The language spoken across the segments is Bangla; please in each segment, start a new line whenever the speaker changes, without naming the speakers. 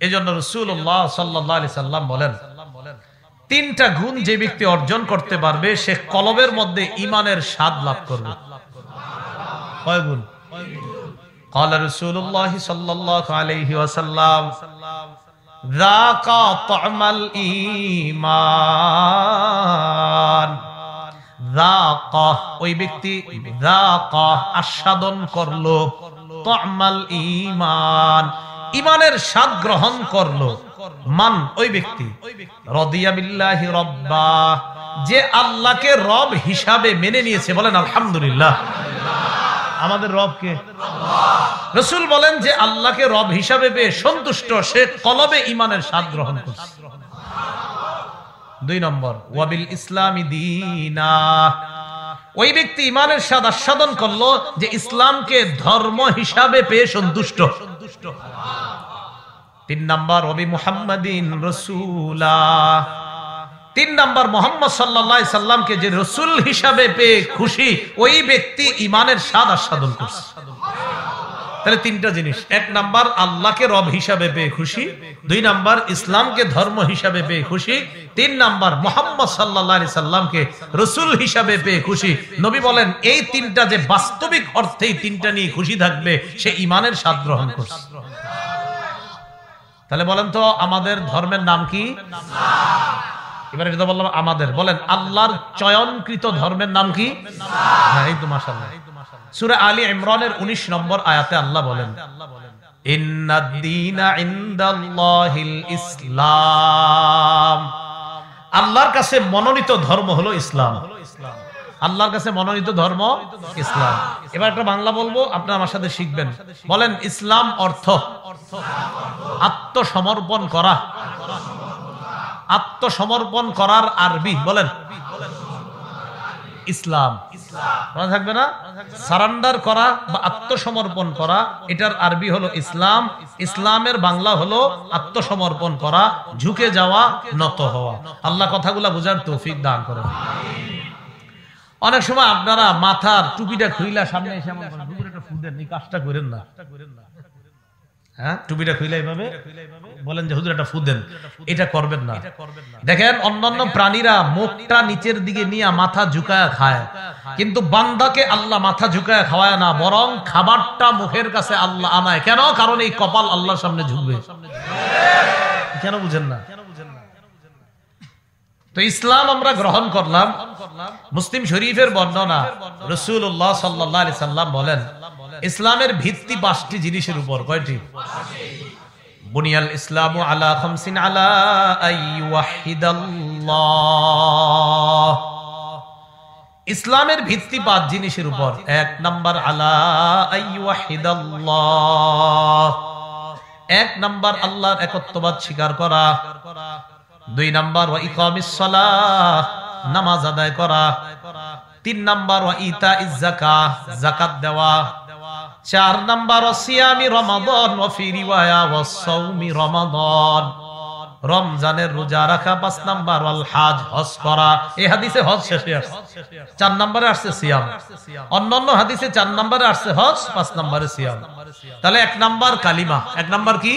এজন্য রাসূলুল্লাহ সাল্লাল্লাহু আলাইহি সাল্লাম বলেন, তিনটা গুণ যে ব্যক্তি অর্জন করতে পারবে সে কলবের মধ্যে ঈমানের স্বাদ লাভ করবে। কয় গুণ? قال رسول الله صلى الله عليه وسلم ذاق طعم الإيمان। ذاق ওই ব্যক্তি ذاق আস্বাদন করলো, طعمাল ঈমান ঈমানের স্বাদ গ্রহণ করলো। মান ওই ব্যক্তি রাদিয়া বিল্লাহি রাব্বা যে আল্লাহকে রব হিসাবে মেনে নিয়েছে। বলেন আলহামদুলিল্লাহ। আমাদের রব কে? রাসূল বলেন যে আল্লাহকে রব হিসাবে পেয়ে সন্তুষ্ট, সে কলবে ঈমানের স্বাদ গ্রহণ করছে। 2 নম্বর ওয়াবিল ইসলামি দীনা ওই ব্যক্তি ঈমানের স্বাদ আস্বাদন করলো যে ইসলামকে ধর্ম হিসাবে পেয়ে সন্তুষ্ট। 3 নম্বর ওয়াবি মুহাম্মাদিন রাসূলা 3 নম্বর মুহাম্মদ সাল্লাল্লাহু আলাইহি সাল্লামকে যে রাসূল হিসাবে পেয়ে খুশি, ওই ব্যক্তি ঈমানের স্বাদ আস্বাদন করছে। তাহলে 3টা জিনিস। 1 নম্বর আল্লাহকে রব হিসাবে পেয়ে খুশি, 2 নম্বর ইসলামকে ধর্ম হিসাবে পেয়ে খুশি, 3 নম্বর মুহাম্মদ সাল্লাল্লাহু আলাইহি সাল্লামকে রাসূল হিসাবে পেয়ে খুশি। নবী বলেন এই 3টা যে বাস্তবিক অর্থেই 3টা নিয়ে খুশি থাকবে সে ঈমানের স্বাদ গ্রহণ করছে। তাহলে বলেন তো আমাদের ধর্মের নাম কি? এবারে যেটা বললাম আমাদের, বলেন আল্লাহর চয়নকৃত ধর্মের নাম কি? হ্যাঁ, এই তো মাশাআল্লাহ। সূরা আলী ইমরানের 19 নম্বর আয়াতে আল্লাহ বলেন ইন্নাদ দীনা ইনদাল্লাহিল ইসলাম। আল্লাহর কাছে মনোনীত ধর্ম হলো ইসলাম। আল্লাহর কাছে মনোনীত ধর্ম ইসলাম। এবার একটা বাংলা বলবো, আপনারা আমার সাথে শিখবেন। বলেন ইসলাম অর্থ আত্মসমর্পণ করা। আত্মসমর্পণ করার আরবি বলেন ইসলাম। মনে থাকবে না? সারেন্ডার করা বা আত্মসমর্পণ করা, এটার আরবি হলো ইসলাম। ইসলামের বাংলা হলো আত্মসমর্পণ করা, ঝুঁকে যাওয়া, নত হওয়া। আল্লাহ কথাগুলা বুঝার তৌফিক দান করেন। অনেক সময় আপনারা মাথার টুপিটা খুইলা সামনে এসে এমন করেন, হুজুর এটা ফুদেন, এই কাজটা করেন না। হ্যাঁ, টুপিটা খুইলা এইভাবে বলেন যে হুজুর এটা ফুদেন, এটা করবেন না। দেখেন অন্যান্য প্রাণীরা মুখটা নিচের দিকে নিয়ে মাথা ঝুঁকায়া খায়, কিন্তু বান্দাকে আল্লাহ মাথা ঝুঁকায়া খাওয়ায় না, বরং খাবারটা মুখের কাছে আল্লাহ আনায়। কেন? কারণ এই কপাল আল্লাহর সামনে ঝুঁকবে। কেন বুঝেন না? তো ইসলাম আমরা গ্রহণ করলাম। মুসলিম শরীফের বর্ণনা, রাসূলুল্লাহ সাল্লাল্লাহু আলাইহি সাল্লাম বলেন ইসলামের ভিত্তি 5টি জিনিসের উপর। কয়টি? বুনিয়াল ইসলামু আলা খামসিন আলা আইয়ুহিদাল্লাহ। ইসলামের ভিত্তি 5 জিনিসের উপর। 1 নাম্বার আলা আইয়ুহিদাল্লাহ, 1 নাম্বার আল্লাহর একত্ববাদ স্বীকার করা। 2 নাম্বার ওয়া ইকামিস সালাহ, নামাজ আদায় করা। 3 নাম্বার ওয়া ইতাইজ যাকাত, যাকাত দেওয়া। 4 নাম্বার ওয়া সিয়ামি রমাদান ওয়া ফি রিওয়ায়া ওয়া সাওমি রমাদান, রমজানের রোজা রাখা। 5 নাম্বার ওয়াল হজ, হজ করা। এই হাদিসে হজ শেষে আসছে, 4 নম্বরে আসছে সিয়াম। অন্যান্য হাদিসে 4 নম্বরে আসছে হজ, 5 নম্বরে সিয়াম। তাহলে 1 নাম্বার কালিমা। 1 নাম্বার কি?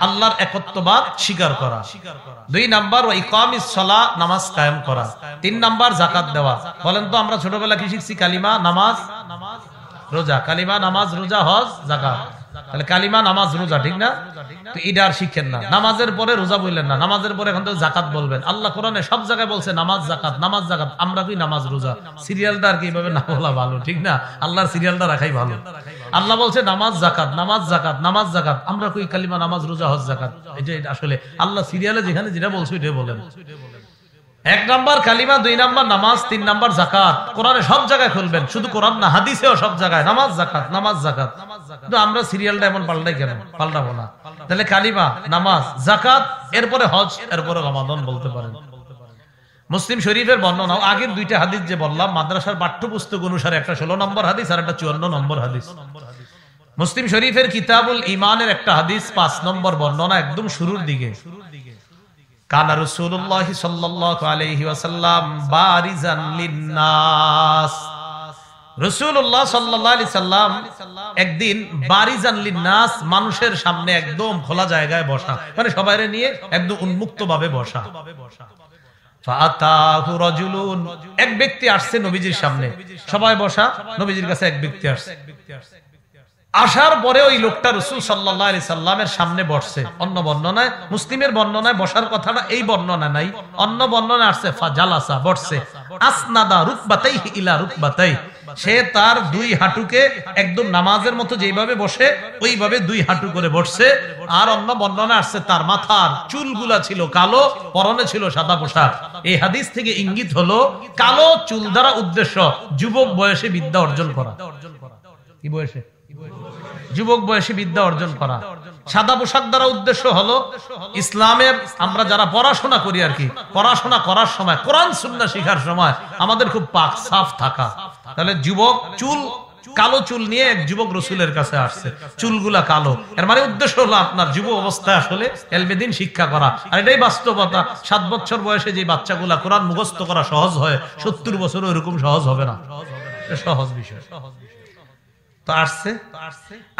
আল্লাহর একত্ববাদ স্বীকার করা। 2 নাম্বার ওয়া ইকামিস সালাহ, নামাজ কায়েম করা। 3 নাম্বার যাকাত দেওয়া। বলেন তো আমরা ছোটবেলা কি শিখছি? কালিমা, নামাজ, রোজা। কালিমা, নামাজ, রোজা, হজ, যাকাত। তাহলে কালিমা, নামাজ, রোজা, ঠিক না? তো এটা আর শিখেন না। নামাজের পরে রোজা বললেন না, নামাজের পরে এখন তো যাকাত বলবেন। আল্লাহ কোরআনে সব জায়গায় বলছে নামাজ, যাকাত, নামাজ, যাকাত। আমরা কি নামাজ, রোজা। সিরিয়ালটা আর কি এইভাবে না বলা ভালো, ঠিক না? আল্লাহর সিরিয়ালটা রাখাই ভালো। আল্লাহ বলছে নামাজ, যাকাত, নামাজ, যাকাত, নামাজ, যাকাত। আমরা কই কালিমা, নামাজ, রোজা, হজ, যাকাত। এটা আসলে আল্লাহ সিরিয়ালে যেখানে যেটা বলছে ওইটাই বলেন। 1 নাম্বার কালিমা, 2 নাম্বার নামাজ, 3 নাম্বার যাকাত। কোরআনে সব জায়গায় খুলবেন, শুধু কোরআন না, হাদিসেও সব জায়গায় নামাজ, যাকাত, নামাজ, যাকাত। কিন্তু আমরা সিরিয়ালটা এমন পাল্টাই কেন? পাল্টাবো না। তাহলে কালিমা, নামাজ, যাকাত, এরপরে হজ, এরপরে রমাদান বলতে পারেন। মুসলিম শরীফের বর্ণনা, আগের 2টা হাদিস যে বললাম মাদ্রাসার পাঠ্যপুস্তক অনুসারে, একটা 16 নম্বর হাদিস আর একটা 54 নম্বর হাদিস। মুসলিম শরীফের কিতাবুল ঈমানের একটা হাদিস 5 নম্বর বর্ণনা, একদম শুরুর দিকে। কানা রাসূলুল্লাহ সাল্লাল্লাহু আলাইহি ওয়াসাল্লাম বারিজান লিন্নাস। রাসূলুল্লাহ সাল্লাল্লাহু আলাইহি সাল্লাম একদিন বারিজান লিন্নাস, মানুষের সামনে একদম খোলা জায়গায় বসা, মানে সবাইরে নিয়ে একদম উন্মুক্ত ভাবে বসা। ফাআতাহু রাজুলুন, এক ব্যক্তি আসছে নবীজির সামনে, সবাই বসা, নবীজির কাছে এক ব্যক্তি আসছে। আসার পরে ওই লোকটা রাসূল সাল্লাল্লাহু আলাইহি সাল্লামের সামনে বসছে। অন্য বর্ণনায়, মুসলিমের বর্ণনায় বসার কথাটা এই বর্ণনা নাই, অন্য বর্ণনায় আসছে ফাজালাসা, বসছে। আসনাদা রুকবাতাইহি ইলা রুকবাতাই, সে তার দুই হাঁটুকে একদম নামাজের মতো যেভাবে বসে ওইভাবে দুই হাঁটু করে বসছে। আর অন্য বর্ণনা আসছে তার মাথার চুলগুলা ছিল কালো, পরনে ছিল সাদা পোশাক। এই হাদিস থেকে ইঙ্গিত হলো কালো চুল দ্বারা উদ্দেশ্য যুবক বয়সে বিদ্যা অর্জন করা। কি বয়সে? যুবক বয়সে বিদ্যা অর্জন করা। সাদা পোশাক দ্বারা উদ্দেশ্য হলো ইসলামের আমরা যারা পড়াশোনা করি আর কি, পড়াশোনা করার সময়, কোরআন সুন্নাহ শিখার সময় আমাদের খুব পাক সাফ থাকা। তাহলে যুবক চুল, কালো চুল নিয়ে এক যুবক রাসূলের কাছে আসছে, চুলগুলা কালো। এর মানে উদ্দেশ্য হলো আপনার যুব অবস্থায় আসলে ইলমে দ্বীন শিক্ষা করা। আর এটাই বাস্তবতা। 7 বছর বয়সে যে বাচ্চাগুলা কোরআন মুখস্থ করা সহজ হয়, 70 বছরও এরকম সহজ হবে না। সহজ বিষয়। তো আসছে,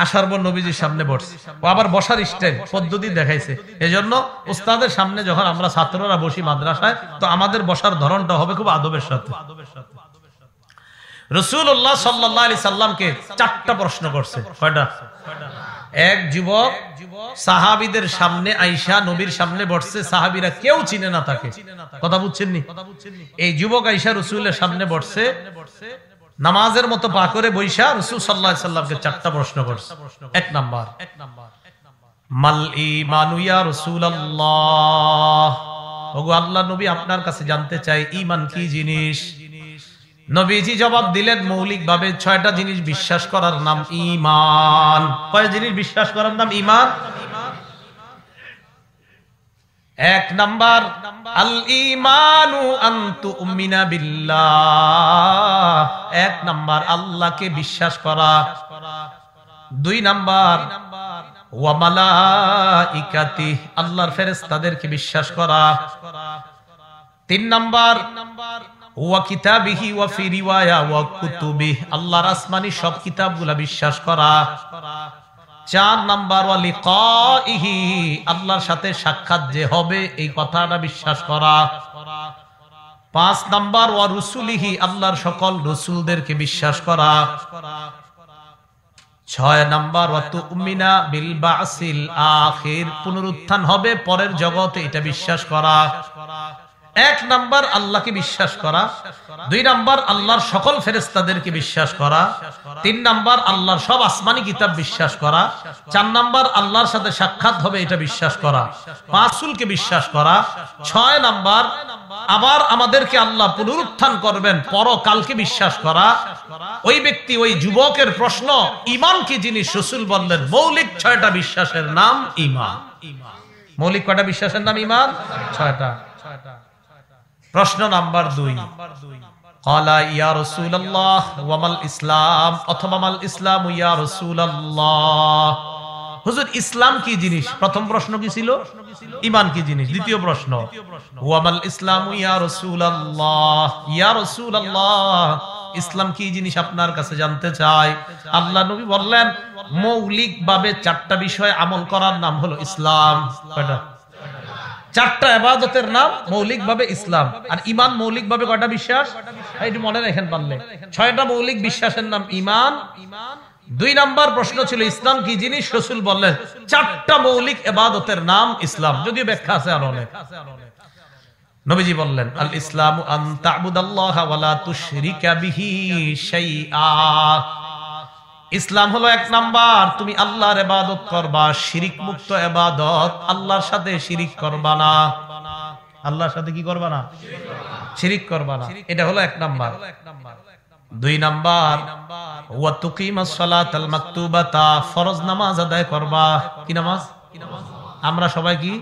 আসার পর নবীজির সামনে বসছে। ও আবার বসার স্টাইল পদ্ধতি দেখাইছে। এজন্য উস্তাদের সামনে যখন আমরা ছাত্ররা বসি মাদ্রাসায়, তো আমাদের বসার ধরনটা হবে খুব আদবের সাথে। রাসূলুল্লাহ সাল্লাল্লাহু আলাইহি সাল্লামকে 4টা প্রশ্ন করছে। কয়টা? এক যুবক সাহাবীদের সামনে আয়েশা নবীর সামনে বসছে, সাহাবীরা কেউ চিনে না তাকে। কথা বুঝছেন নি? এই যুবক আয়েশা রাসূলের সামনে বসছে, নামাজের মতো পা করে বৈশা রাসূল সাল্লাল্লাহু আলাইহি সাল্লামকে 4টা প্রশ্ন করছে। এক নাম্বার, মাল ঈমানু ইয়া রাসূলুল্লাহ, ওগো আল্লাহর নবী আপনার কাছে জানতে চাই ঈমান কি জিনিস। নবীজি জবাব দিলেন মৌলিকভাবে 6টা জিনিস বিশ্বাস করার নাম ঈমান। কয় জিনিস বিশ্বাস করার নাম ঈমান? এক নাম্বার আল ঈমানু আন তুমিনা বিল্লাহ, এক নাম্বার আল্লাহকে বিশ্বাস করা। 2 নাম্বার ওয়া মালাইকাতি, আল্লাহর ফেরেশতাদেরকে বিশ্বাস করা। 3 নাম্বার ওয়া কিতাবিহি ওয়া ফি রিওয়ায়া ওয়া কুতুবিহি, আল্লাহর আসমানি সব কিতাবগুলা বিশ্বাস করা। 4 নাম্বার ওয়া লিকাইহি, আল্লাহর সাথে সাক্ষাৎ যে হবে এই কথাটা বিশ্বাস করা। 5 নাম্বার ওয়া রুসুলিহি, আল্লাহর সকল রাসূলদেরকে বিশ্বাস করা। 6 নাম্বার ওয়া তুমিনা বিল বাসিল আখির, পুনরুত্থান হবে পরের জগতে, এটা বিশ্বাস করা। 1 নাম্বার আল্লাহকে বিশ্বাস করা, 2 নাম্বার আল্লাহর সকল ফেরেশতাদেরকে বিশ্বাস করা, 3 নাম্বার আল্লাহর সব আসমানি কিতাব বিশ্বাস করা, 4 নাম্বার আল্লাহর সাথে সাক্ষাৎ হবে এটা বিশ্বাস করা, 5 রাসূলকে বিশ্বাস করা, 6 নাম্বার আবার আমাদেরকে আল্লাহ পুনরুত্থান করবেন পরকালকে বিশ্বাস করা। ওই ব্যক্তি, ওই যুবকের প্রশ্ন ঈমান কি জিনিস, রাসূল বললেন মৌলিক 6টা বিশ্বাসের নাম ঈমান। মৌলিক কয়টা বিশ্বাসের নাম ঈমান? 6টা। প্রশ্ন নাম্বার 2, ক্বালা ইয়া রাসূলুল্লাহ ওয়া মাল ইসলাম, অথবা মাল ইসলাম ইয়া রাসূলুল্লাহ, হুজুর ইসলাম কি জিনিস? প্রথম প্রশ্ন কি ছিল? ঈমান কি জিনিস। দ্বিতীয় প্রশ্ন ওয়া মাল ইসলাম ইয়া রাসূলুল্লাহ, ইয়া রাসূলুল্লাহ ইসলাম কি জিনিস আপনার কাছে জানতে চাই। আল্লাহ নবী বললেন মৌলিকভাবে 4টা বিষয় আমল করার নাম হলো ইসলাম। কয়টা? 4টা ইবাদতের নাম মৌলিকভাবে ইসলাম। আর ঈমান মৌলিকভাবে কয়টা বিশ্বাস? এইটা মনে রাখেন পারলে। 6টা মৌলিক বিশ্বাসের নাম ঈমান। 2 নাম্বার প্রশ্ন ছিল ইসলাম কি জিনিস, রাসূল বললেন 4টা মৌলিক ইবাদতের নাম ইসলাম, যদিও ব্যাখ্যা আছে আর অনেক। নবীজি বললেন আল ইসলামু আন তা'বুদাল্লাহা ওয়া লা তুশরিকা বিহি শাইআ, ইসলাম হলো 1 নাম্বার তুমি আল্লাহর ইবাদত করবা, শিরিক মুক্ত ইবাদত, আল্লাহর সাথে শিরিক করবা না। আল্লাহর সাথে কি করবা না? শিরিক করবা না, এটা হলো 1 নাম্বার। 2 নাম্বার ওয়া তুকিমাস সালাতাল মাকতুবাতা, ফরজ নামাজ আদায় করবা। কি নামাজ? আমরা সবাই কি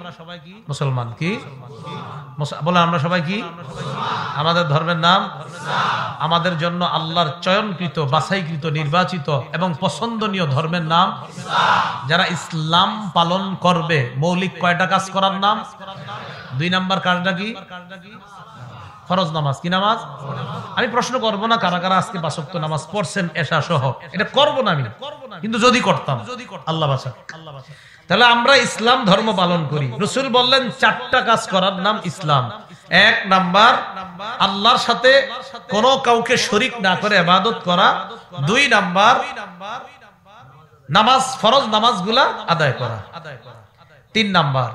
মুসলমান? কি বলে? আমরা সবাই কি? আমাদের ধর্মের নাম, আমাদের জন্য আল্লাহর চয়নকৃত, বাছাইকৃত, নির্বাচিত এবং পছন্দনীয় ধর্মের নাম। যারা ইসলাম পালন করবে মৌলিক কয়টা কাজ করার নাম? 2 নাম্বার কাজটা কি? ফরজ নামাজ। কি নামাজ? আমি প্রশ্ন করব না কারা কারা আজকে 5 ওয়াক্ত নামাজ পড়ছেন এশা সহ, এটা করব না আমি, কিন্তু যদি করতাম আল্লাহ বাঁচাক। তাহলে আমরা ইসলাম ধর্ম পালন করি। রাসূল বললেন 4টা কাজ করার নাম ইসলাম। 1 নাম্বার আল্লাহর সাথে কোনো কাউকে শরীক না করে ইবাদত করা। 2 নাম্বার নামাজ, ফরজ নামাজগুলা আদায় করা। 3 নাম্বার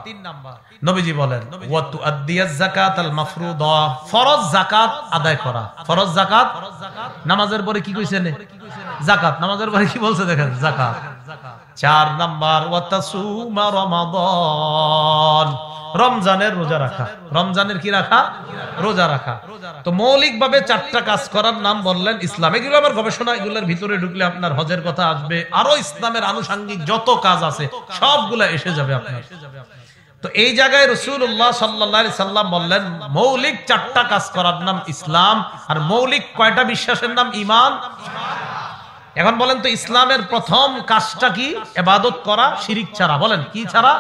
নবীজি বলেন ওয়া তুআদ্দিয়াজ যাকাতাল মাফরুদা, ফরজ যাকাত আদায় করা। ফরজ যাকাত, নামাজের পরে কি কইছেন? যাকাত। নামাজের পরে কি বলছে দেখেন? যাকাত। 4 নাম্বার ওয়া তাসুমা রমাদান, রমজানের রোজা রাখা। রমজানের কি রাখা? রোজা রাখা। তো মৌলিকভাবে 4টা কাজ করার নাম বললেন ইসলাম। এগুলো আবার গবেষণা, এগুলোর ভিতরে ঢুকলে আপনার হজের কথা আসবে, আরো ইসলামের আনুষঙ্গিক যত কাজ আছে সবগুলা এসে যাবে আপনার। তো এই জায়গায় রাসূলুল্লাহ সাল্লাল্লাহু আলাইহি সাল্লাম বললেন মৌলিক 4টা কাজ করার নাম ইসলাম। আর মৌলিক কয়টা বিশ্বাসের নাম? ঈমান। এখন বলেন তো ইসলামের প্রথম কাজটা কি? ইবাদত করা শিরিক ছাড়া। বলেন কি ছাড়া?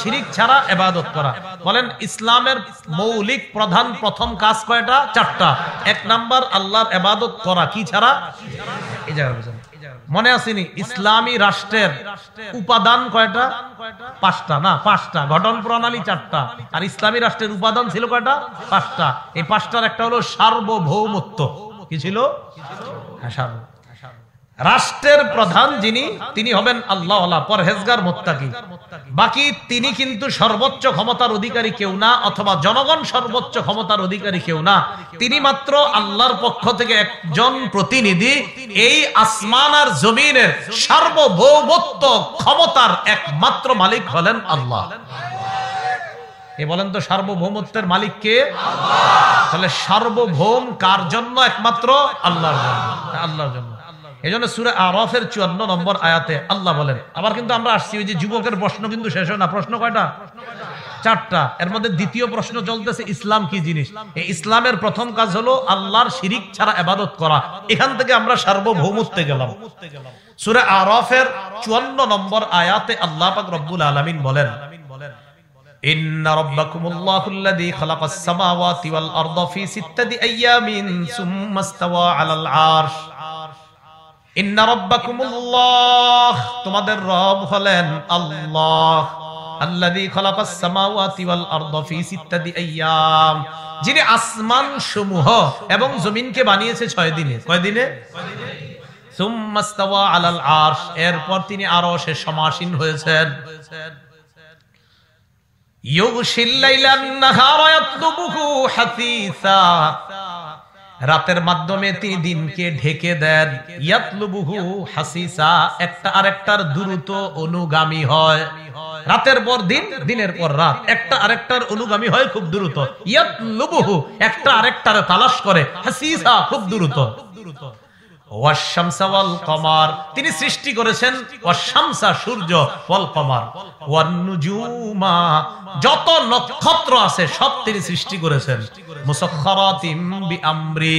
শিরিক ছাড়া ইবাদত করা। বলেন ইসলামের মৌলিক প্রধান প্রথম কাজ কয়টা? 4টা। 1 নাম্বার আল্লাহর ইবাদত করা। কি ছাড়া? এই জায়গা বুঝুন, মনে আসেনি? ইসলামী রাষ্ট্রের উপাদান কয়টা? 5টা না 5টা। গঠন প্রণালী 4টা। আর ইসলামী রাষ্ট্রের উপাদান ছিল কয়টা? 5টা। এই 5টার একটা হলো সার্বভৌমত্ব। কি ছিল? সার্বভৌমত্ব। রাষ্ট্রের প্রধান যিনি, তিনি হবেন আল্লাহওয়ালা, পরহেজগার, মুত্তাকি। বাকি তিনি কিন্তু সর্বোচ্চ ক্ষমতার অধিকারী কেউ না, অথবা জনগণ সর্বোচ্চ ক্ষমতার অধিকারী কেউ না। তিনি মাত্র আল্লাহর পক্ষ থেকে একজন প্রতিনিধি। এই আসমান আর জমিনের সার্বভৌমত্ব ক্ষমতার একমাত্র মালিক হলেন আল্লাহ। এ বলেন তো সার্বভৌমত্বের মালিক কে? আল্লাহ। তাহলে সার্বভৌম কার জন্য? একমাত্র আল্লাহর জন্য। আল্লাহর জন্য। এজন্য সূরা আরাফের 54 নম্বর আয়াতে আল্লাহ বলেন, আবার কিন্তু আমরা আসছি ওই যে যুবকের প্রশ্ন কিন্তু শেষ হয় না। প্রশ্ন কয়টা? 4টা। এর মধ্যে দ্বিতীয় প্রশ্ন চলতেছে ইসলাম কি জিনিস। এই ইসলামের প্রথম কাজ হলো আল্লাহর শিরিক ছাড়া ইবাদত করা। এখান থেকে আমরা সার্বভৌমত্বে গেলাম। সূরা আরাফের 54 নম্বর আয়াতে আল্লাহ পাক রব্বুল আলামিন বলেন ইন্না রাব্বাকুমুল্লাহুল্লাযী খালাকাস সামাওয়াতি ওয়াল আরদা ফি 6 আইয়ামিন সুম্মা ইসতাওয়া আলাল আরশ। ইন্না রাব্বাকুমুল্লাহ, তোমাদের রব হলেন আল্লাহ, আল্লাযী খালাকাস সামাওয়াতি ওয়াল আরদা ফি 6 আইয়াম, যিনি আসমান সমূহ এবং জমিনকে বানিয়েছে 6 দিনে। কয় দিনে? সুম্মা ইসতাওয়া আলাল আরশ, এরপর তিনি আরশে সমাসীন হয়েছেন। ইউগশিল লাইলান নাহারা ইয়াতলুবুহু হাসীসা, রাতের মাধ্যমে তিনি দিনকে ঢেকে দেন। ইয়াতলুবুহু হাসিসা, একটা আরেকটার দ্রুত অনুগামী হয়। রাতের পর দিন, দিনের পর রাত, একটা আরেকটার অনুগামী হয় খুব দ্রুত। ইয়াতলুবুহু, একটা আরেকটার তালাশ করে। হাসিসা, খুব দ্রুত। ওয়াশ-শামসা ওয়াল কমার, তিনি সৃষ্টি করেছেন ওয়াশ-শামসা, সূর্য, ওয়াল কমার, ওয়ান-নুজুমা, যত নক্ষত্র আছে সব তিনি সৃষ্টি করেছেন। মুসাখখারাতিম বিআমরি,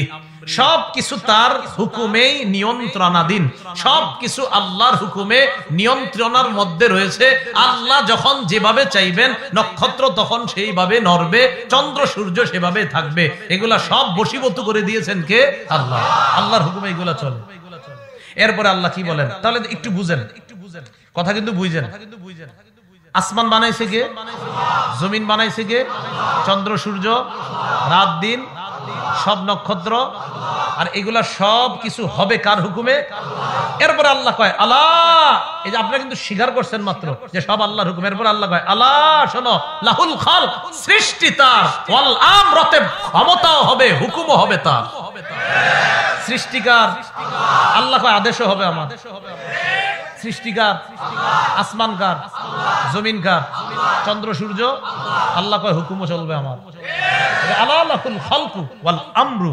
সবকিছু তার হুকুমেই নিয়ন্ত্রণাধীন। সবকিছু আল্লাহর হুকুমে নিয়ন্ত্রণার মধ্যে রয়েছে। আল্লাহ যখন যেভাবে চাইবেন নক্ষত্র তখন সেইভাবে নড়বে, চন্দ্র সূর্য সেভাবে থাকবে। এগুলা সব বশীভূত করে দিয়েছেন কে? আল্লাহ। আল্লাহর হুকুমে এগুলা চলে। এরপরে আল্লাহ কি বলেন? তাহলে একটু বুঝেন, কথা কিন্তু বুঝেন। আসমান বানাইছে কে? জমিন বানাইছে কে? চন্দ্র সূর্য, রাত দিন, সব নক্ষত্র, আর এগুলা সব কিছু হবে কার হুকুমে? এরপরে আল্লাহ কয় আল্লাহ, এই যে আপনারা কিন্তু স্বীকার করছেন মাত্র যে সব আল্লাহর হুকুম। এরপর আল্লাহ কয় আল্লাহ শোনো, লাহুল খালক, সৃষ্টি তার, ওয়াল আমর, ক্ষমতাও হবে, হুকুমও হবে তার। সৃষ্টিকার আল্লাহ কয় আদেশও হবে আমার। সৃষ্টিকার আসমান কার? জমিন কার? চন্দ্র সূর্য। আল্লাহ কয় হুকুমও চলবে আমার। আল্লাহুল খালকু ওয়াল আমরু,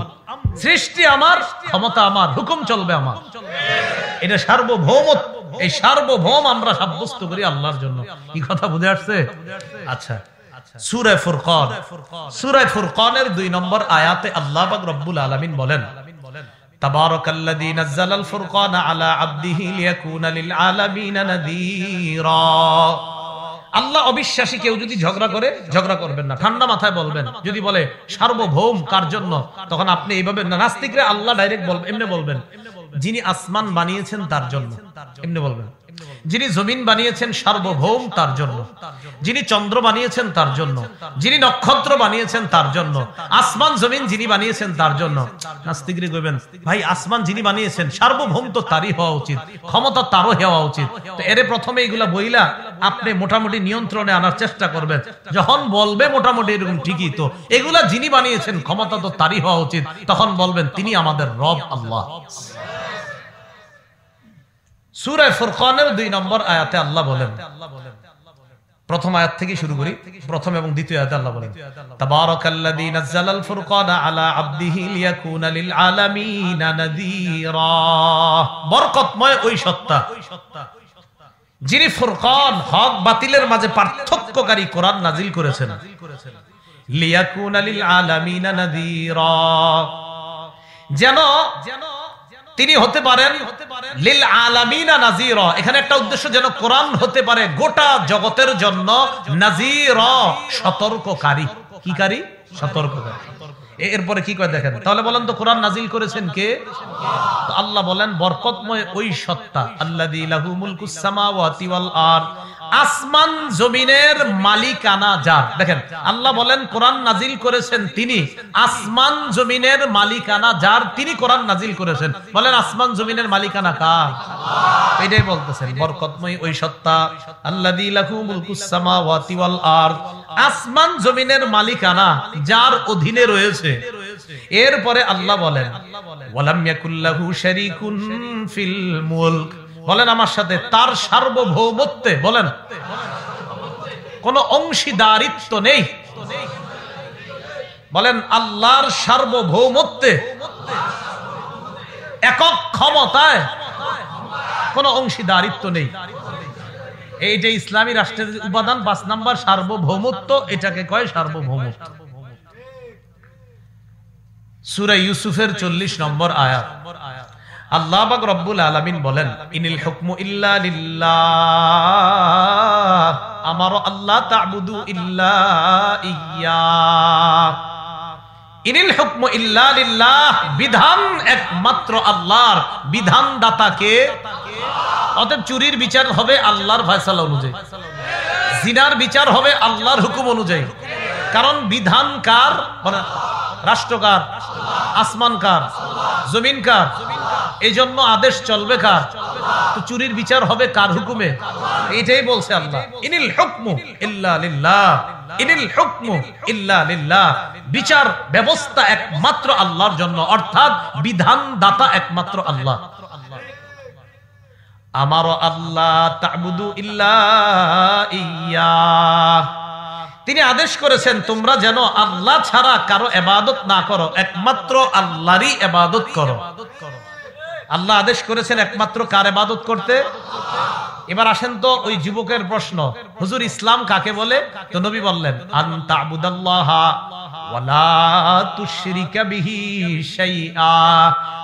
সৃষ্টি আমার, ক্ষমতা আমার, হুকুম চলবে আমার। এটা সার্বভৌমত্ব। এই সার্বভৌম আমরা সাব্যস্ত করি আল্লাহর জন্য। কি কথা বুঝে আসছে? আচ্ছা, সূরা ফুরকান, সূরা ফুরকানের 2 নম্বর আয়াতে আল্লাহ পাক রব্বুল আলামিন বলেন তাবারাকাল্লাযী নাযালাল ফুরকানা আলা আবদিহি লিয়াকুনা লিল আলামিনা নাযীরা। আল্লাহ অবিশ্বাসী কেউ যদি ঝগড়া করে, ঝগড়া করবেন না, ঠান্ডা মাথায় বলবেন। যদি বলে সার্বভৌম কার জন্য, তখন আপনি এইভাবে না, নাস্তিকরা আল্লাহ ডাইরেক্ট বলবেন, এমনি বলবেন যিনি আসমান বানিয়েছেন তার জন্য, এমনি বলবেন। যিনি জমিন বানিয়েছেন সার্বভৌম তার জন্য, যিনি চন্দ্র বানিয়েছেন তার জন্য, যিনি নক্ষত্র বানিয়েছেন তার জন্য, আসমান জমিন যিনি বানিয়েছেন তার জন্য। নাস্তিকরা কইবেন ভাই আসমান যিনি বানিয়েছেন সার্বভৌম তো তারই হওয়া উচিত, ক্ষমতা তারও হওয়া উচিত। তো এরে প্রথমে এগুলা বইলা আপনি মোটামুটি নিয়ন্ত্রণে আনার চেষ্টা করবেন। যখন বলবে মোটামুটি এরকম ঠিকই তো, এগুলা যিনি বানিয়েছেন ক্ষমতা তো তারই হওয়া উচিত, তখন বলবেন তিনি আমাদের রব আল্লাহ। সূরা ফুরকানের 2 নম্বর আয়াতে আল্লাহ বলেন, প্রথম আয়াত থেকে শুরু করি, প্রথম এবং দ্বিতীয় আয়াতে আল্লাহ বলেন তাবারাকাল্লাযী নাযালাল ফুরকানা আলা আবদিহি লিয়াকুনা লিল আলামিনা নাযীরা। বরকতময় ওই সত্তা যিনি ফুরকান হক বাতিলের মাঝে পার্থক্যকারী কোরআন নাজিল করেছেন। লিয়াকুনা লিল আলামিনা নাযীরা, যেন তিনি হতে পারেন লিল আলামিনা নাযীরা। এখানে একটা উদ্দেশ্য, যেন কোরআন হতে পারে গোটা জগতের জন্য নাযীরা, সতর্ককারী। কি কারী? সতর্ককারী। এরপরে কি করে দেখেন, তাহলে বলেন তো কোরআন নাজিল করেছেন কে? তো আল্লাহ বলেন বরকতময় ওই সত্তা আল্লাযী লাহু মুলকুস সামাওয়াতি ওয়াল আরদ, আসমান জমিনের মালিকানা যার। দেখেন আল্লাহ বলেন কোরআন নাজিল করেছেন তিনি, আসমান জমিনের মালিকানা যার, তিনি কোরআন নাজিল করেছেন। বলেন আসমান জমিনের মালিকানা কার? এটাই বলতেছেন বরকতময় ওই সত্তা আল্লাযী লাহু মুলকুস সামাওয়াতি ওয়াল আরদ, আসমান জমিনের মালিকানা যার অধীনে রয়েছে। এরপরে আল্লাহ বলেন ওয়ালাম ইয়াকুল্লাহু শারীকুন ফিল মুলক, বলেন আমার সাথে তার সার্বভৌমত্বে, বলেন কোন অংশীদারিত্ব নেই। বলেন আল্লাহর সার্বভৌমত্বে, একক ক্ষমতায় কোন অংশীদারিত্ব নেই। এই যে ইসলামী রাষ্ট্রের উপাদান 5 নাম্বার সার্বভৌমত্ব, এটাকে কয় সার্বভৌমত্ব। সূরা ইউসুফের 40 নম্বর আয়াত আল্লাহ পাক রব্বুল আলামিন বলেন ইনিল হুকমু ইল্লা লিল্লাহ আমারু আল্লাহ তা'বুদু ইল্লা ইয়্যা। ইনিল হুকমু ইল্লা লিল্লাহ, বিধান একমাত্র আল্লাহর, বিধানদাতাকে। অতএব চুরির বিচার হবে আল্লাহর ফয়সালা অনুযায়ী, জিনার বিচার হবে আল্লাহর হুকুম অনুযায়ী। কারণ বিধান কার? রাষ্ট্র কার? আসমান কার? জমিন কার? এই জন্য আদেশ চলবে কার? তো চুরির বিচার হবে কার হুকুমে? এটাই বলছে আল্লাহ ইনিল হুকমু ইল্লা লিল্লাহ, ইনিল হুকমু ইল্লা লিল্লাহ, বিচার ব্যবস্থা একমাত্র আল্লাহর জন্য, অর্থাৎ বিধানদাতা একমাত্র আল্লাহ। আমারো আল্লাহ তা'বুদু ইল্লা ইয়্যা, তিনি আদেশ করেছেন তোমরা যেন আল্লাহ ছাড়া কারো ইবাদত না করো, একমাত্র আল্লাহরই ইবাদত করো। আল্লাহ আদেশ করেছেন একমাত্র কার ইবাদত করতে? এবার আসেন তো ওই যুবকের প্রশ্ন, হুজুর ইসলাম কাকে বলে? তো নবী বললেন আন তা'বুদাল্লাহা ওয়া লা তুশরিকা বিহি শাইআ,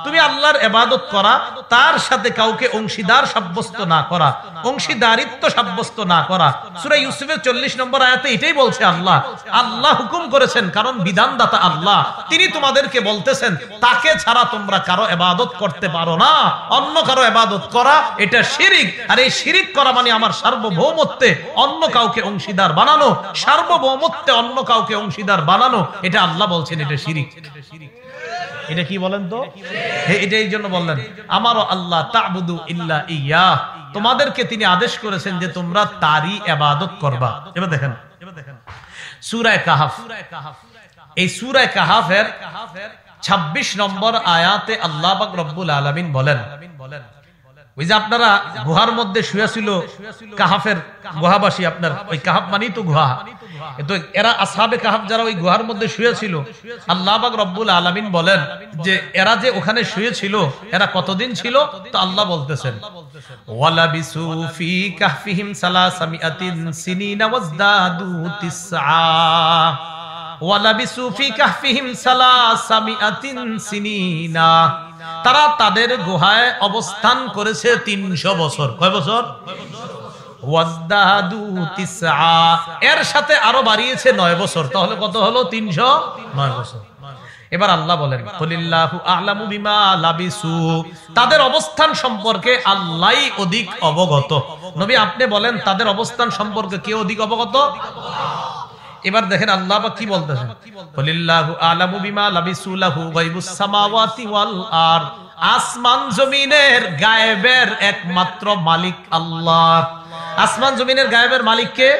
তুমি আল্লাহর ইবাদত করা, তার সাথে কাউকে অংশীদার সাব্যস্ত না করা, অংশীদারিত্ব সাব্যস্ত না করা। সূরা ইউসুফের 40 নম্বর আয়াতে এটাই বলছে আল্লাহ। আল্লাহ হুকুম করেছেন, কারণ বিধানদাতা আল্লাহ, তিনি তোমাদেরকে বলতেছেন তাকে ছাড়া তোমরা কারো ইবাদত করতে পারো না। অন্য কারো ইবাদত করা এটা শিরিক, আর এই শিরিক করা মানে আমার সার্বভৌমত্বে অন্য কাউকে অংশীদার বানানো, সার্বভৌমত্বে অন্য কাউকে অংশীদার বানানো, এটা আল্লাহ বলছেন এটা শিরিক। এটা কি বলেন তো? এটাই জন্য বললেন আমারও আল্লাহ তা'বুদু ইল্লা ইয়্যা, তোমাদেরকে তিনি আদেশ করেছেন যে তোমরা তারই ইবাদত করবা। এবার দেখেন সূরা কাহফ, এই সূরা কাহফের 26 নম্বর আয়াতে আল্লাহ পাক রব্বুল আলামিন বলেন, ওই যে আপনারা গুহার মধ্যে শুয়ে ছিল, কাহফের গুহাবাসী, আপনার ওই কাহফ মানেই তো গুহা, তো এরা আসহাবে কাহফ যারা ওই গুহার মধ্যে শুয়ে ছিল, আল্লাহ পাক রব্বুল আলামিন বলেন যে এরা যে ওখানে শুয়ে ছিল এরা কতদিন ছিল? তো আল্লাহ বলতেছেন ওয়ালাবিসু ফি কাহফিহিম সালাসামিআতিন সিনিনা ওয়াজদাদু তিসআ, ওয়ালাবিসু ফি কাহফিহিম সালাসামিআতিন সিনিনা, তারা তাদের গুহায় অবস্থান করেছে 300 বছর। কয় বছর? ওয়াজদাদু তিসআ, এর সাথে আরো বাড়িয়েছে 9 বছর, তাহলে কত হলো? 309 বছর। এবার আল্লাহ বলেন কুলিল্লাহু আ'লামু বিমা লাবিসু, তাদের অবস্থান সম্পর্কে আল্লাহই অধিক অবগত। নবী আপনি বলেন তাদের অবস্থান সম্পর্কে কে অধিক অবগত? এবার দেখেন আল্লাহ পাক কি বলতেছেন, কুলিল্লাহু আ'লামু বিমা লাবিসু লাহু গায়বুস সামাওয়াতি ওয়াল আরদ, আসমান জমিনের গায়েবের একমাত্র মালিক আল্লাহ। আসমান জমিনের গায়েবের মালিক কে?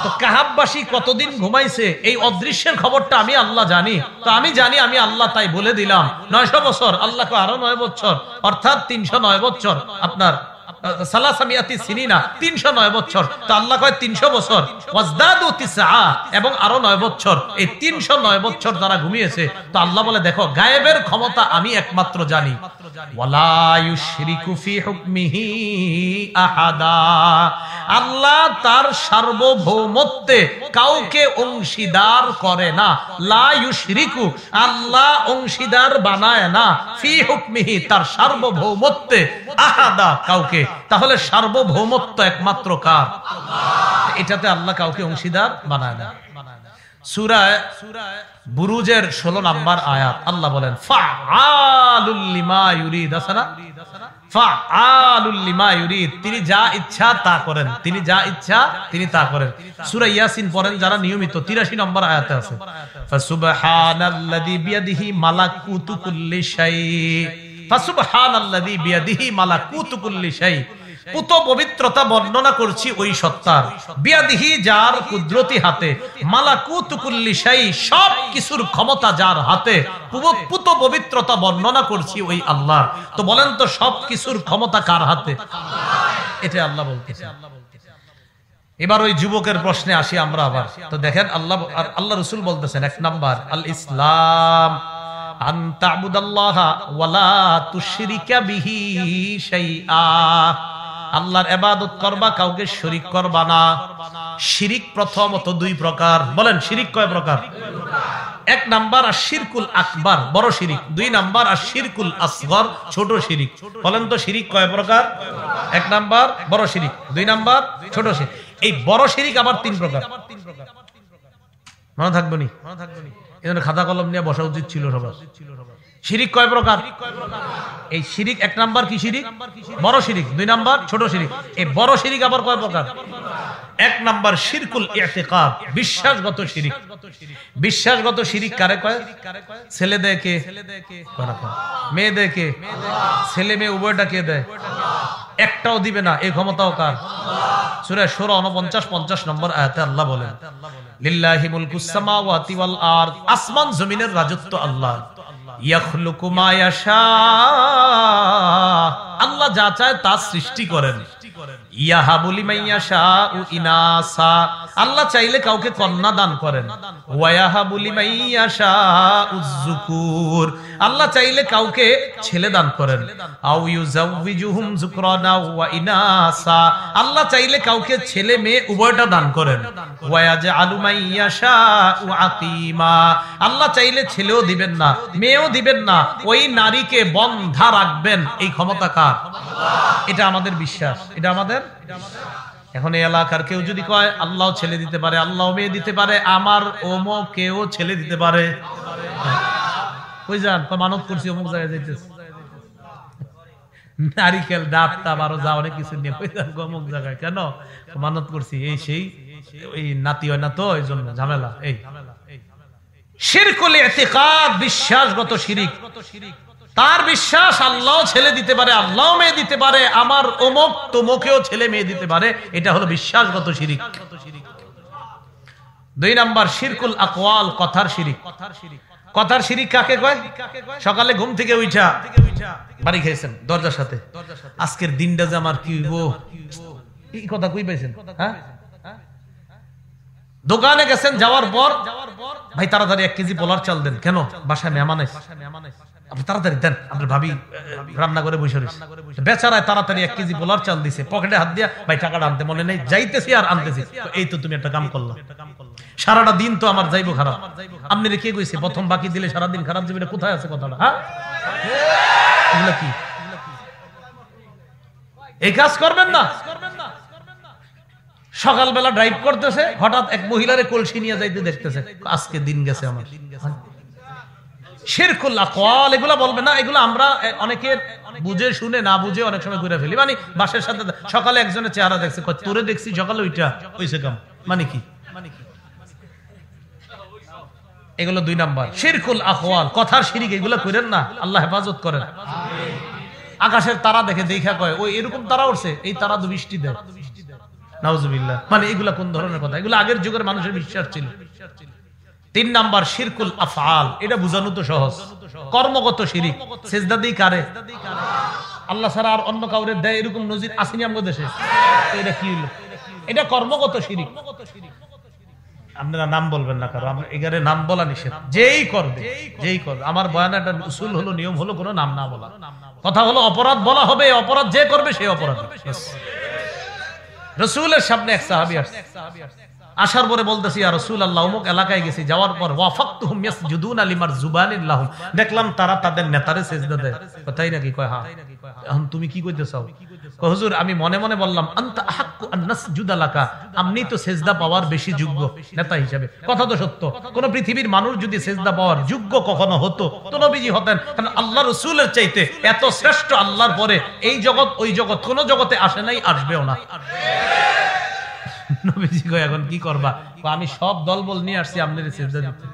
তো কাহাববাসী কতদিন ঘুমাইছে এই অদৃশ্যের খবরটা আমি আল্লাহ জানি। তো আমি জানি আমি আল্লাহ, তাই বলে দিলাম 900 বছর, আল্লাহকে আরো 9 বছর, অর্থাৎ 309 বছর, আপনার সালাসামিয়াতি সিনিনা 309 বছর। তো আল্লাহ কয় 300 বছর, ওয়াজদাদু তিসআ, এবং আরো 9 বছর। এই 309 বছর যারা ঘুমিয়েছে, তো আল্লাহ বলে দেখো গায়েবের ক্ষমতা আমি একমাত্র জানি। ওয়ালা ইউশরিকু ফি হুকমিহি আহাদা, আল্লাহ তার সার্বভৌমত্বে কাউকে অংশীদার করে না। লা ইউশরিকু, আল্লাহ অংশীদার বানায় না, ফি হুকমিহি, তার সার্বভৌমত্বে, আহাদা, কাউকে। তাহলে সার্বভৌমত্ব একমাত্র কার? এটাতে আল্লাহ কাউকে অংশীদার বানায় না। সূরা বুরুজের 16 নম্বর আয়াত আল্লাহ বলেন ফাআলুল লিমা ইউরিদ, আসনা ফাআলুল লিমা ইউরিদ, তিনি যা ইচ্ছা তা করেন, তিনি যা ইচ্ছা তিনি তা করেন। সূরা ইয়াসিন পড়েন যারা নিয়মিত, 83 নম্বর আয়াতে আছে ফাসুবহানাল্লাযী বিয়াদিহি মালাকুতু কুল্লি শাই, ফাসুবহানাল্লাযী বিয়াদিহি মালাকুতু কুল্লি শাই, পুত পবিত্রতা বর্ণনা করছি ওই সত্তার, বিয়াদিহি যার কুদরতি হাতে, মালাকুতু কুল্লি শাই সব কিছুর ক্ষমতা যার হাতে, পুত পবিত্রতা বর্ণনা করছি ওই আল্লাহর। তো বলেন তো সব কিছুর ক্ষমতা কার হাতে? এটা আল্লাহ বলতেছে। এবার ওই যুবকের প্রশ্নে আসি আমরা আবার। তো দেখেন আল্লাহ রাসূল বলতেছেন 1 নাম্বার আল ইসলাম আন তা'বুদাল্লাহা ওয়া লা তুশরিকা বিহি শাইআ, আল্লাহর ইবাদত করবা, কাউকে শরীক করবা না। শিরিক প্রথমত 2 প্রকার, বলেন শিরিক কয় প্রকার? 1 নাম্বার আশ-শিরকুল আকবার, বড় শিরিক। 2 নাম্বার আশ-শিরকুল আসগর, ছোট শিরিক। বলেন তো শিরিক কয় প্রকার? 1 নাম্বার বড় শিরিক, 2 নাম্বার ছোট শিরিক। এই বড় শিরিক আবার 3 প্রকার, মনে থাকবে নি? এজন্য খাতা কলম নিয়ে বসা উচিত ছিল সবার। শিরিক কয় প্রকার? এই শিরিক 1 নাম্বার কি শিরিক? বড় শিরিক। 2 নাম্বার ছোট শিরিক। এই বড় শিরিক আবার কয় প্রকার? 1 নাম্বার শিরকুল ইতিকাদ, বিশ্বাসগত শিরিক। বিশ্বাসগত শিরিক কারে কয়? ছেলে দেয় কে? মেয়ে দেয় কে? ছেলে মেয়ে উভয়টা কে দেয়? একটাও দিবে না, এই ক্ষমতাও কার? সূরা সূরা 49 50 নম্বর আয়াতে আল্লাহ বলেন লিল্লাহি মুলকুস সামাওয়াতি ওয়াল আরদ, আসমান জমিনের রাজত্ব আল্লাহ। ইয়াখলুকু মা ইয়াশা, আল্লাহ যা চায় তা সৃষ্টি করেন। ইয়াহাবু লিমান ইয়াশাউ ইনাসা, আল্লাহ চাইলে কাউকে কন্যা দান করেন। ওয়া ইয়াহাবু লিমান ইয়াশাউ যুকুর, আল্লাহ চাইলে কাউকে ছেলে দান করেন। আও ইউযাউযুহুম যুকরানা ওয়া ইনাসা, আল্লাহ চাইলে কাউকে ছেলে মেয়ে উভয়টা দান করেন। ওয়া ইয়াজআলু মান ইয়াশাউ আকীমা, আল্লাহ চাইলে ছেলেও দিবেন না মেয়েও দিবেন না, ওই নারীকে বন্ধা রাখবেন। এই ক্ষমতা কার? এটা আমাদের বিশ্বাস, এটা আমাদের। এখন এই এলাকার কেউ যদি কয় আল্লাহ ছেলে দিতে পারে, আল্লাহ মেয়ে দিতে পারে, আমার অমুক কেউ ছেলে দিতে পারে, কই যান? মানত করছি অমুক জায়গায় যাইতেছে, নারিকেল ডাব টাব আরো যা অনেক কিছু নিয়ে কই যান অমুক জায়গায়, কেন মানত করছি? এই সেই এই নাতি হয় না তো, এই জন্য ঝামেলা। এই শিরকুল ইতিকাদ, বিশ্বাসগত শিরিক। তার বিশ্বাস আল্লাহ ছেলে দিতে পারে, আল্লাহ মেয়ে দিতে পারে, আমার অমুক তমুকেও ছেলে মেয়ে দিতে পারে, এটা হলো বিশ্বাসগত শিরিক। 2 নাম্বার শিরকুল আকওয়াল, কথার শিরিক। কথার শিরিক কাকে কয়? সকালে ঘুম থেকে উঠা বাড়ি খেয়েছেন দরজার সাথে, আজকের দিনটা যে আমার কি হইব, এই কথা কই পাইছেন? হ্যাঁ, দোকানে গেছেন, যাওয়ার পর ভাই তাড়াতাড়ি 1 কেজি পোলার চাল দেন। কেন? বাসায় মেহমান আছে, আপনি তাড়াতাড়ি দেন, আপনার ভাবি রান্না করে বসে রয়েছে। বেচারায় তাড়াতাড়ি 1 কেজি পোলার চাল দিছে, পকেটে হাত দিয়া ভাই টাকাটা আনতে মনে নেই, যাইতেছি আর আনতেছি। এই তো তুমি একটা কাম করলা, সারাটা দিন তো আমার যাইবো খারাপ। আপনি কে কইছে প্রথম বাকি দিলে সারাদিন খারাপ যাবে? কোথায় আছে কথাটা? হ্যাঁ, এগুলা কি? এই কাজ করবেন না। সকালবেলা ড্রাইভ করতেছে, হঠাৎ এক মহিলারে কলসি নিয়ে যাইতে দেখতেছে, আজকে দিন গেছে আমার। শিরকুল আকওয়াল এগুলা বলবে না, এগুলো আমরা অনেকে বুঝে শুনে না বুঝে অনেক সময় ঘুরে ফেলি। মানে বাসের সাথে সকালে একজনের চেহারা দেখছে, তোরে দেখছি সকালে ওইটা হইছে কাম, মানে কি? এগুলো 2 নাম্বার শিরকুল আকওয়াল, কথার শিরিক, এগুলো করেন না, আল্লাহ হেফাজত করেন। আকাশের তারা দেখে দেখা কয় ওই এরকম তারা উঠছে, এই তারা তো বৃষ্টি দেয়, নাউজুবিল্লাহ। মানে এগুলা কোন ধরনের কথা? এগুলো আগের যুগের মানুষের বিশ্বাস ছিল। 3 নাম্বার শিরকুল আফআল, এটা বুঝানো তো সহজ, কর্মগত শিরিক। সিজদা দেই কারে? আল্লাহ ছাড়া আর অন্য কাউরে দেয়, এরকম নজির আসেনি আমাদের দেশে। এটা কি হলো? এটা কর্মগত শিরিক। আপনারা নাম বলবেন না, কারণ এখানে নাম বলা নিষেধ। যেই করবে আমার বয়ান একটা উসুল হলো, নিয়ম হলো কোনো নাম না বলা। কথা হলো অপরাধ বলা হবে, অপরাধ যে করবে সে অপরাধ। রাসূলের সামনে এক সাহাবী আসছে, আসার পরে বলতেছি ইয়া রাসূলুল্লাহ, অমুক এলাকায় গেছি, যাওয়ার পর ওয়াফাকতুহুম ইয়াসজুদুনা লিমারজুবানিন লাহুম, দেখলাম তারা তাদের নেতারে সিজদা দেয়। কথাই নাকি? কয় হ্যাঁ। এখন তুমি কি কইতে চাও? কয় হুজুর আমি মনে মনে বললাম আনতা আহাক্কু আন নাসজুদা লাকা, আপনি তো সিজদা পাওয়ার বেশি যোগ্য নেতা হিসেবে। কথা তো সত্য, কোন পৃথিবীর মানুষ যদি সিজদা পাওয়ার যোগ্য কখনো হতো তো নবীজি হতেন। কারণ আল্লাহ রাসূলের চাইতে এত শ্রেষ্ঠ আল্লাহর পরে এই জগৎ ওই জগৎ কোন জগতে আসে নাই, আসবেও না। নবীজি কয় এখন কি করবা? আমি সব দলবল নিয়ে আসছি আপনার সিজদা দিতে।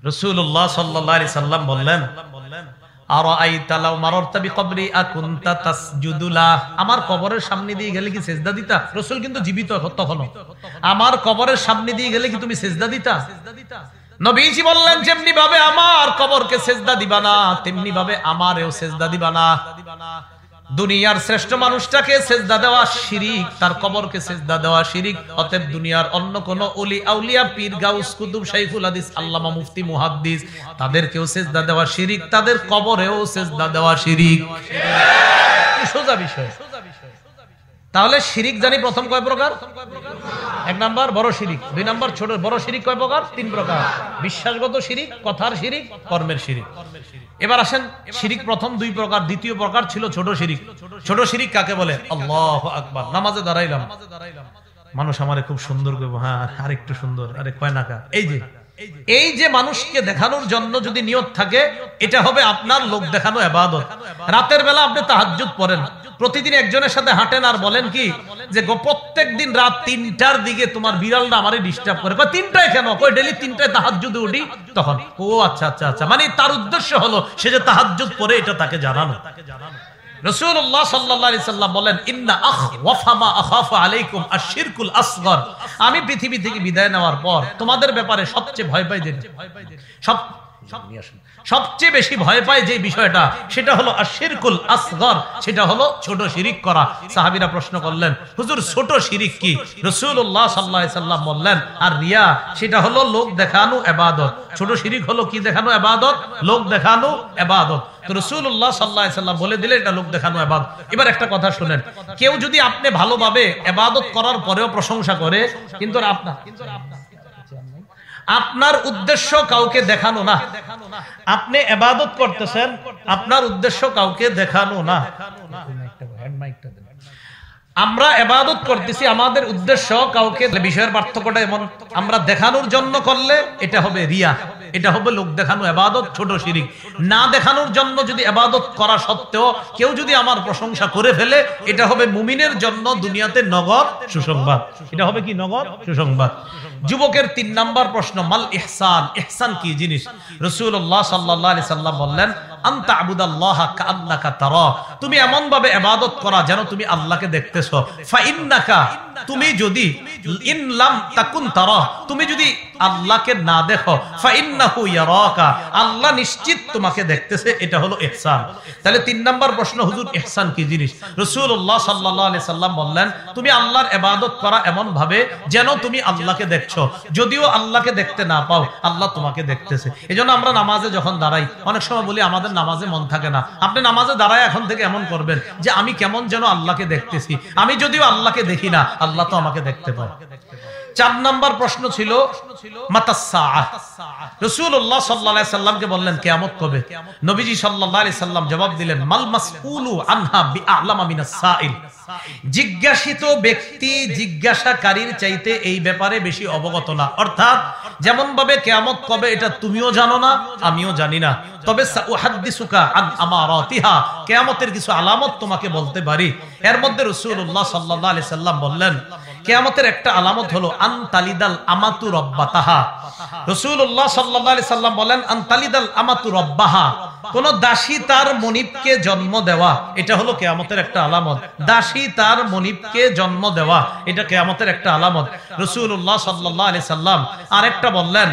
রাসূলুল্লাহ সাল্লাল্লাহু আলাইহি সাল্লাম বললেন আরাআইতা লাউ মারারতা বিকবরি আকুনতা তাসজুদু লা, আমার কবরের সামনে দিয়ে গেলে কি সিজদা দিতা? রাসূল কিন্তু জীবিত তখনও। আমার কবরের সামনে দিয়ে গেলে কি তুমি সিজদা দিতা? নবীজি বললেন যেমনি ভাবে আমার কবরকে সিজদা দিবা না, তেমনি ভাবে আমারও সিজদা দিবা না। দুনিয়ার শ্রেষ্ঠ মানুষটাকে সিজদা দেওয়া শিরিক, তার কবরকে সিজদা দেওয়া শিরিক। অতএব দুনিয়ার অন্য কোন ওলি আউলিয়া, পীর, গাউস, কুতুব, শাইখুল হাদিস, আল্লামা, মুফতি, মুহাদ্দিস, তাদেরকেও সিজদা দেওয়া শিরিক, তাদের কবরেও সিজদা দেওয়া শিরিক। সোজা বিষয়। তাহলে শিরিক জানি প্রথম কয় প্রকার? 1 নাম্বার বড় শিরিক, 2 নাম্বার ছোট। বড় শিরিক কয় প্রকার? 3 প্রকার। বিশ্বাসগত শিরিক, কথার শিরিক, কর্মের শিরিক। এবার আসেন, শিরিক প্রথম 2 প্রকার, দ্বিতীয় প্রকার ছিল ছোট শিরিক। ছোট শিরিক কাকে বলে? আল্লাহু আকবার, নামাজে দাঁড়াইলাম, মানুষ আমারে খুব সুন্দর করবো, হ্যাঁ আর একটু সুন্দর, আরে কয় নাকা। এই যে মানুষকে দেখানোর জন্য যদি নিয়ত থাকে, এটা হবে আপনার লোক দেখানো ইবাদত। রাতের বেলা আপনি তাহাজ্জুদ পড়েন, প্রতিদিন একজনের সাথে হাঁটেন আর বলেন কি যে প্রত্যেক দিন রাত 3টার দিকে তোমার বিড়ালটা আমারে ডিস্টার্ব করে। কয় 3টায় কেন? কয় ডেইলি 3টায় তাহাজ্জুদে উঠি। তখন ও আচ্ছা আচ্ছা আচ্ছা, মানে তার উদ্দেশ্য হলো সে যে তাহাজ্জুদ পড়ে এটা তাকে জানানো। রাসূলুল্লাহ সাল্লাল্লাহু আলাইহি সাল্লাম বলেন ইন্না আখওয়াফা মা আখাফু আলাইকুম আশ-শিরকুল আসগর, আমি পৃথিবী থেকে বিদায় নেওয়ার পর তোমাদের ব্যাপারে সবচেয়ে ভয় পাই সবচেয়ে বেশি ভয় পায় যে বিষয়টা, সেটা হলো আশ-শিরকুল আসগর, সেটা হলো ছোট শিরিক করা। সাহাবীরা প্রশ্ন করলেন হুজুর ছোট শিরিক কি? রাসূলুল্লাহ সাল্লাল্লাহু আলাইহি সাল্লাম বললেন আর রিয়া, সেটা হলো লোক দেখানো ইবাদত। ছোট শিরিক হলো কি দেখানো ইবাদত? লোক দেখানো ইবাদত। তো রাসূলুল্লাহ সাল্লাল্লাহু আলাইহি সাল্লাম বলে দিলেন এটা লোক দেখানো ইবাদত। এবার একটা কথা শুনেন, কেউ যদি আপনি ভালোভাবে ইবাদত করার পরেও প্রশংসা করে, কিন্তু আপনার উদ্দেশ্য কাউকে দেখানো না, আপনি ইবাদত করতেছেন, আপনার উদ্দেশ্য কাউকে দেখানো না। আমরা ইবাদত করতেছি, আমাদের উদ্দেশ্য কাউকে, বিষয়ের পার্থক্যটা এমন, আমরা দেখানোর জন্য করলে এটা হবে রিয়া, এটা হবে লোক দেখানো ইবাদত, ছোট শিরিক। না দেখানোর জন্য যদি ইবাদত করা সত্ত্বেও কেউ যদি আমার প্রশংসা করে ফেলে, এটা হবে মুমিনের জন্য দুনিয়াতে নগদ সুসংবাদ। এটা হবে কি? নগদ সুসংবাদ। যুবকের 3 নাম্বার প্রশ্ন, মাল ইহসান, ইহসান কি জিনিস? রাসূলুল্লাহ সাল্লাল্লাহু আলাইহি সাল্লাম বললেন আনতা আবুদাল্লাহা কাআন্নাকা তারা, তুমি এমন ভাবে ইবাদত করা যেন তুমি আল্লাহকে দেখতেছো। ফা ইন্নাকা, তুমি যদি ইন লাম তাকুন তারা, তুমি যদি আল্লাহকে না দেখো, ফা ইন্নাহু ইয়ারাকা, আল্লাহ নিশ্চিত তোমাকে দেখতেছে। এটা হলো ইহসান। তাহলে 3 নাম্বার প্রশ্ন, হুজুর ইহসান কি জিনিস? রাসূলুল্লাহ সাল্লাল্লাহু আলাইহি সাল্লাম বললেন তুমি আল্লাহর ইবাদত করা এমন ভাবে যেন তুমি আল্লাহকে দেখছো, যদিও আল্লাহকে দেখতে না পাও, আল্লাহ তোমাকে দেখতেছে। এজন্য আমরা নামাজে যখন দাঁড়াই অনেক সময় বলি আমাদের নামাজে মন থাকে না। আপনি নামাজে দাঁড়ায় এখন থেকে এমন করবেন যে আমি কেমন যেন আল্লাহকে দেখতেছি, আমি যদিও আল্লাহকে দেখি না, আল্লাহ তো আমাকে দেখতে পায়। 4 নাম্বার প্রশ্ন ছিল মাতাস সাআহ। রাসূলুল্লাহ সাল্লাল্লাহু আলাইহি সাল্লামকে বললেন কিয়ামত কবে? নবীজি সাল্লাল্লাহু আলাইহি সাল্লাম জবাব দিলেন মাল মাসউলু আনহা বিআলামা মিনাস সাইল। জিজ্ঞাসিত ব্যক্তি জিজ্ঞাসাকারীর চাইতে এই ব্যাপারে বেশি অবগত না। অর্থাৎ যেমন ভাবে কিয়ামত কবে এটা তুমিও জানো না, আমিও জানি না, তবে সাউহাদ্দিসুকা আন আমারাতিহা, কিয়ামতের কিছু আলামত তোমাকে বলতে পারি। এর মধ্যে রাসূলুল্লাহ সাল্লাল্লাহু আলাইহি সাল্লাম বললেন কিয়ামতের একটা আলামত হলো আনতালিদাল আমাতু রাব্বাতাহা। রাসূলুল্লাহ সাল্লাল্লাহু আলাইহি সাল্লাম বলেন আনতালিদাল আমাতু রাব্বাহা, কোন দাসী তার মনিবকে জন্ম দেওয়া, এটা হলো কিয়ামতের একটা আলামত। দাসী তার মনিবকে জন্ম দেওয়া, এটা কিয়ামতের একটা আলামত। রাসূলুল্লাহ সাল্লাল্লাহু আলাইহি সাল্লাম আরেকটা বললেন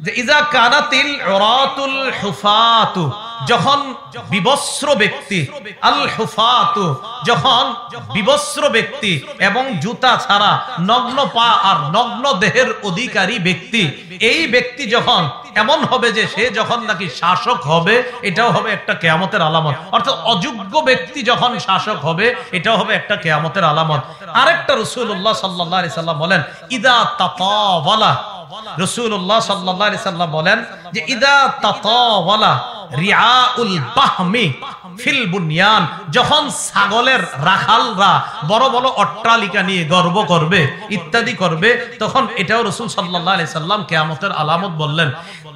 যে ইজা কানাতিল উরাতুল হুফাতু, যখন বিবস্ত্র ব্যক্তি, আল হুফাতু যখন বিবস্ত্র ব্যক্তি এবং জুতা ছাড়া নগ্ন পা আর নগ্ন দেহের অধিকারী ব্যক্তি, এই ব্যক্তি যখন এমন হবে যে সে যখন নাকি শাসক হবে, এটাও হবে একটা কিয়ামতের আলামত। অর্থাৎ অযোগ্য ব্যক্তি যখন শাসক হবে, এটাও হবে একটা কিয়ামতের আলামত। আরেকটা রাসূলুল্লাহ সাল্লাল্লাহু আলাইহি সাল্লাম বলেন ইদা তাতাওয়ালা, রাসূলুল্লাহ সাল্লাল্লাহু আলাইহি সাল্লাম বলেন যে ইদা তাতাওয়ালা রিআউল বাহমি ফিল বুনিয়ান, যখন ছাগলের রাখালরা বড় বড় অট্টালিকা নিয়ে গর্ব করবে, ইত্যাদি করবে, তখন এটাও রাসূল সাল্লাল্লাহু আলাইহি সাল্লাম কিয়ামতের আলামত বললেন।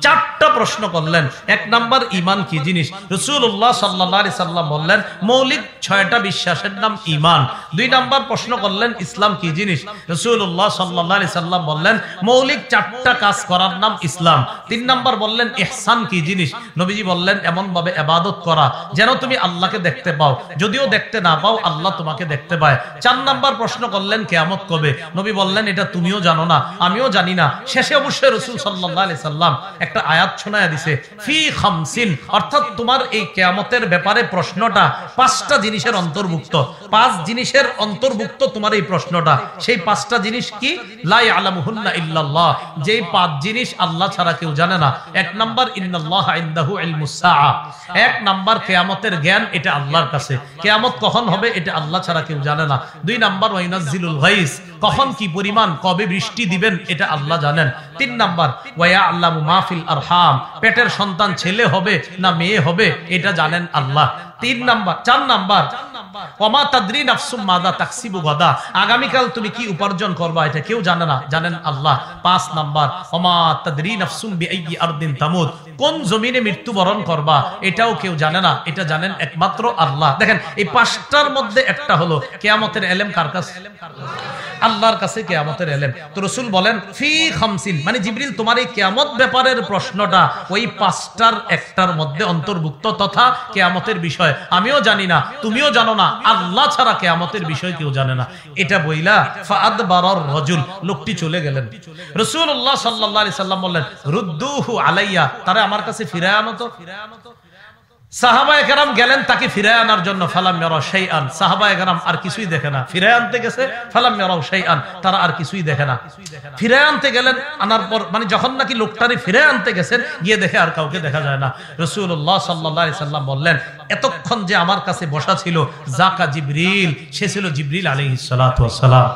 4টা প্রশ্ন করলেন। 1 নাম্বার ঈমান কি জিনিস? রাসূলুল্লাহ সাল্লাল্লাহু আলাইহি সাল্লাম বললেন মৌলিক 6টা বিশ্বাসের নাম ঈমান। 2 নাম্বার প্রশ্ন করলেন ইসলাম কি জিনিস? রাসূলুল্লাহ সাল্লাল্লাহু আলাইহি সাল্লাম বললেন মৌলিক 4টা কাজ করার নাম ইসলাম। 3 নাম্বার বললেন ইহসান কি জিনিস? নবীজি বললেন এমন ভাবে ইবাদত করা যেন তুমি আল্লাহকে দেখতে পাও, যদিও দেখতে না পাও আল্লাহ তোমাকে দেখতে পায়। 4 নাম্বার প্রশ্ন করলেন কিয়ামত কবে? নবী বললেন এটা তুমিও জানো না, আমিও জানি না। শেষে অবশ্যই রাসূল সাল্লাল্লাহু আলাইহি সাল্লাম একটা আয়াত শোনায়া দিছে ফি খামসিন, অর্থাৎ তোমার এই কিয়ামতের ব্যাপারে প্রশ্নটা 5টা জিনিসের অন্তর্ভুক্ত। 5 জিনিসের অন্তর্ভুক্ত তোমার এই প্রশ্নটা। সেই 5টা জিনিস কি? লা ইয়ালামুহুন্না ইল্লাল্লাহ, যেই 5 জিনিস আল্লাহ ছাড়া কেউ জানে না। 1 নাম্বার ইন্নাল্লাহা ইনদাহু ইলমুস সাআ, 1 নাম্বার কিয়ামতের জ্ঞান এটা আল্লাহর কাছে, কিয়ামত কখন হবে এটা আল্লাহ ছাড়া কেউ জানে না। 2 নাম্বার ওয়াইনাজিলুল গাইস, কখন কি পরিমাণ কবে বৃষ্টি দিবেন এটা আল্লাহ জানেন। 3 নাম্বার ওয়ায়ালামু মা ফিল আরহাম, পেটের সন্তান ছেলে হবে না মেয়ে হবে এটা জানেন আল্লাহ। 3 নাম্বার 4 নাম্বার ওয়ামা তাদরি নাফসুম মাযা তাকসিবু গাদা, আগামীকাল তুমি কি উপার্জন করবা এটা কেউ জানে না, জানেন আল্লাহ। 5 নাম্বার ওয়ামা তাদরি নাফসুম বিআইয়ি আরদিন তামুত, কোন জমিনে মৃত্যুবরণ করবা এটাও কেউ জানে না, এটা জানেন একমাত্র আল্লাহ। দেখেন এই 5টার মধ্যে একটা হলো কিয়ামতের ইলম কার কাছে? আল্লাহর কাছে কিয়ামতের ইলম। তো রাসূল বলেন ফি খামসিন, মানে জিবরিল তোমার এই কিয়ামত ব্যাপারের প্রশ্নটা ওই 5টার একটার মধ্যে অন্তর্ভুক্ত, তথা কিয়ামতের বিষয় আমিও জানি না, তুমিও জানো না, আল্লাহ ছাড়া কিয়ামতের বিষয় কেউ জানে না। এটা বইলা ফাআদবারার রাজুল, লোকটি চলে গেলেন। রাসূলুল্লাহ সাল্লাল্লাহু আলাইহি সাল্লাম বললেন রুদ্দুহু আলাইয়া, তারে আমার কাছে ফিরায় আনো তো। সাহাবায়ে কেরাম গেলেন তাকে ফিরায় আনার জন্য, ফালাম ইয়ারা শাইআন, সাহাবায়ে কেরাম আর কিছুই দেখে না। ফিরায় আনতে গেছে, ফালাম ইয়ারা শাইআন, তারা আর কিছুই দেখে না। ফিরায় আনতে গেলেন, আনার পর মানে যখন নাকি লোকটারে ফিরায় আনতে গেছেন, গিয়ে দেখে আর কাউকে দেখা যায় না। রাসূলুল্লাহ সাল্লাল্লাহু আলাইহি সাল্লাম বললেন এতক্ষণ যে আমার কাছে বসা ছিল জাকা জিবরিল, সে ছিল জিবরিল আলাইহিস সালাতু ওয়াস সালাম।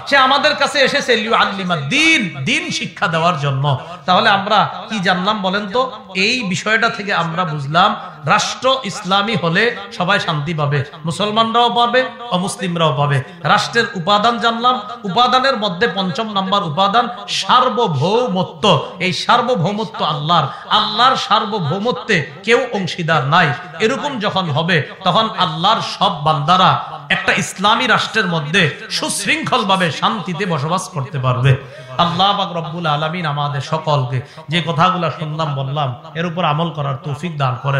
সে আমাদের কাছে এসেছে লিউআল্লিমা দ্বীন, দ্বীন শিক্ষা দেওয়ার জন্য। তাহলে আমরা কি জানলাম বলেন তো? এই বিষয়টা থেকে আমরা বুঝলাম রাষ্ট্র ইসলামী হলে সবাই শান্তি পাবে, মুসলমানরাও পাবে, অমুসলিমরাও পাবে। রাষ্ট্রের উপাদান জানলাম, উপাদানের মধ্যে 5ম নাম্বার উপাদান সার্বভৌমত্ব। এই সার্বভৌমত্ব আল্লাহর, আল্লাহর সার্বভৌমত্বে কেউ অংশীদার নাই। এরকম যখন হবে তখন আল্লাহর সব বান্দারা একটা ইসলামী রাষ্ট্রের মধ্যে সুশৃঙ্খল ভাবে শান্তিতে বসবাস করতে পারবে। আল্লাহ পাক রব্বুল আলামিন আমাদের সকলকে যে কথাগুলো শুনলাম বললাম এর উপর আমল করার তৌফিক দান করেন।